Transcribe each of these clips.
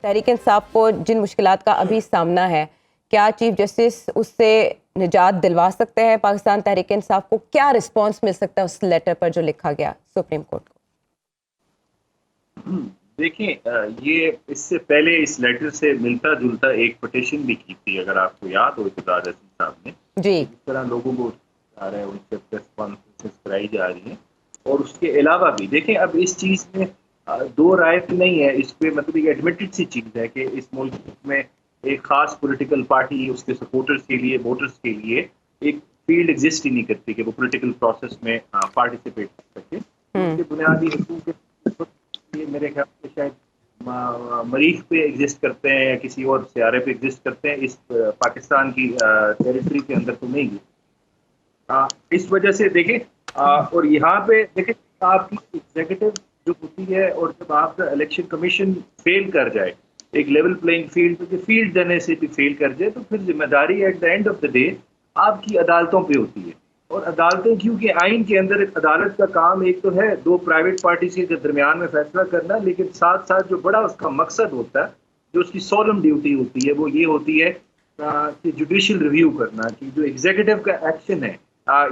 تحریک انصاف کو جن مشکلات کا ابھی سامنا ہے، کیا چیف جسٹس اس سے نجات دلوا سکتے ہیں پاکستان تحریک انصاف کو؟ کیا رسپانس مل سکتا ہے اس لیٹر پر جو لکھا گیا سپریم کورٹ کو؟ دیکھیں، یہ اس سے پہلے اس لیٹر سے ملتا جلتا ایک پٹیشن بھی کی تھی، اگر آپ کو یاد ہو اقتدار رسید صاحب نے، جی جس طرح لوگوں کو آ رہا ہے ان سے پریس کانفرنسز کرائی جا رہی ہیں. اور اس کے علاوہ بھی دیکھیں، اب اس چیز میں دو رائے نہیں ہے اس پہ، مطلب ایک ایڈمٹڈ سی چیز ہے کہ اس ملک میں ایک خاص پولیٹیکل پارٹی اس کے سپورٹرز کے لیے، ووٹرز کے لیے ایک فیلڈ ایگزسٹ ہی نہیں کرتی کہ وہ پولیٹیکل پروسیس میں پارٹیسپیٹ کر سکے. اس کے بنیادی حقوق یہ میرے خیال سے شاید مریخ پہ ایگزسٹ کرتے ہیں یا کسی اور سیارے پہ ایگزسٹ کرتے ہیں، اس پاکستان کی ٹیریٹری کے اندر تو نہیں. اس وجہ سے دیکھیں، اور یہاں پہ دیکھیں آپ کی ایگزیکٹو جو ہوتی ہے، اور جب آپ کا الیکشن کمیشن فیل کر جائے ایک لیول پلینگ فیلڈ پہ فیلڈ دینے سے بھی فیل کر جائے، تو پھر ذمہ داری at the end of the day آپ کی عدالتوں پہ ہوتی ہے. اور عدالتیں کیونکہ آئین کے اندر عدالت کا کام ایک تو ہے دو پرائیویٹ پارٹیز کے درمیان میں فیصلہ کرنا، لیکن ساتھ ساتھ جو بڑا اس کا مقصد ہوتا ہے، جو اس کی سولم ڈیوٹی ہوتی ہے، وہ یہ ہوتی ہے کہ جوڈیشل ریویو کرنا کہ جو ایگزیکٹو کا ایکشن ہے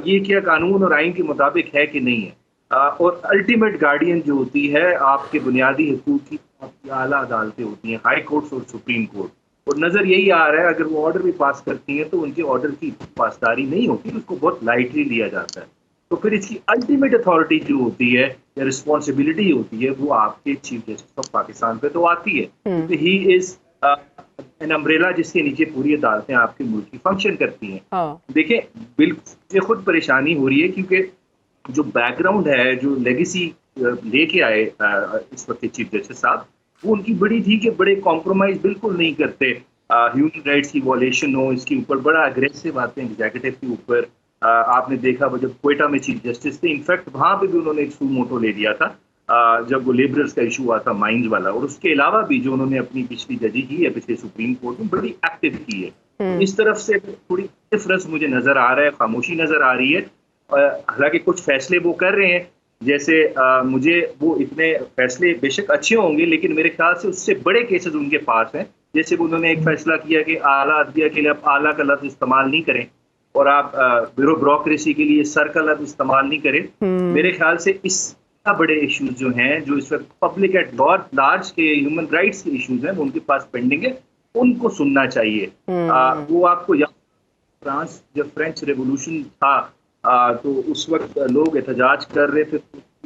یہ کیا قانون اور آئین کے مطابق ہے کہ نہیں ہے. اور الٹیمیٹ گارڈین جو ہوتی ہے آپ کے بنیادی حقوق کی، آپ کی اعلیٰ عدالتیں ہوتی ہیں، ہائی کورٹس اور سپریم کورٹ. اور نظر یہی آ رہا ہے اگر وہ آرڈر بھی پاس کرتی ہیں تو ان کے آرڈر کی پاسداری نہیں ہوتی، اس کو بہت لائٹلی لیا جاتا ہے. تو پھر اس کی الٹیمیٹ اتھارٹی جو ہوتی ہے یا رسپانسبلٹی ہوتی ہے وہ آپ کے چیف جسٹس آف پاکستان پہ تو آتی ہے، کیونکہ ہی از این امبریلا جس کے نیچے پوری عدالتیں آپ کے ملک کی فنکشن کرتی ہیں. دیکھیں، بالکل خود پریشانی ہو رہی ہے کیونکہ جو بیک گراؤنڈ ہے، جو لیگیسی لے کے آئے اس وقت چیف جسٹس صاحب، وہ ان کی بڑی تھی کہ بڑے کمپرومائز بالکل نہیں کرتے. ہیومن رائٹس کی وائلیشن ہو، اس کے اوپر بڑا اگریسو آتے ہیں ایگزیکٹو کے اوپر. آپ نے دیکھا وہ جب کوئٹہ میں چیف جسٹس تھے، انفیکٹ وہاں پہ بھی انہوں نے ایک سو موٹو لے لیا تھا جب وہ لیبرلز کا ایشو ہوا تھا مائنز والا. اور اس کے علاوہ بھی جو انہوں نے اپنی پچھلی ججی کی ہے پچھلے سپریم کورٹ میں، بڑی ایکٹیو کی ہے. اس طرف سے تھوڑی ڈفرنس مجھے نظر آ رہا ہے، خاموشی نظر آ رہی ہے. حالانکہ کچھ فیصلے وہ کر رہے ہیں، جیسے مجھے وہ اتنے فیصلے بے شک اچھے ہوں گے، لیکن میرے خیال سے اس سے بڑے کیسز ان کے پاس ہیں. جیسے انہوں نے ایک فیصلہ کیا کہ اعلیٰ عدلیہ کے لیے آپ اعلیٰ کا لفظ استعمال نہیں کریں، اور آپ بیوروکریسی کے لیے سر کا لفظ استعمال نہیں کریں. میرے خیال سے اس بڑے ایشوز جو ہیں، جو اس وقت پبلک ایٹ لارج کے ہیومن رائٹس کے ایشوز ہیں، وہ ان کے پاس پینڈنگ ہے، ان کو سننا چاہیے. وہ آپ کو فرانس جب فرینچ ریولوشن تھا تو اس وقت لوگ احتجاج کر رہے تھے،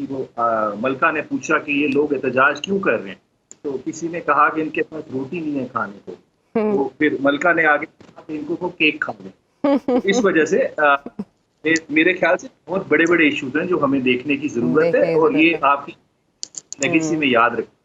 وہ ملکہ نے پوچھا کہ یہ لوگ احتجاج کیوں کر رہے ہیں، تو کسی نے کہا کہ ان کے پاس روٹی نہیں ہے کھانے کو. وہ پھر ملکہ نے آگے کہا کہ ان کو کیک کھا لیں. اس وجہ سے میرے خیال سے بہت بڑے بڑے ایشوز ہیں جو ہمیں دیکھنے کی ضرورت ہے، اور یہ آپ کی لیگیسی میں یاد رکھیں.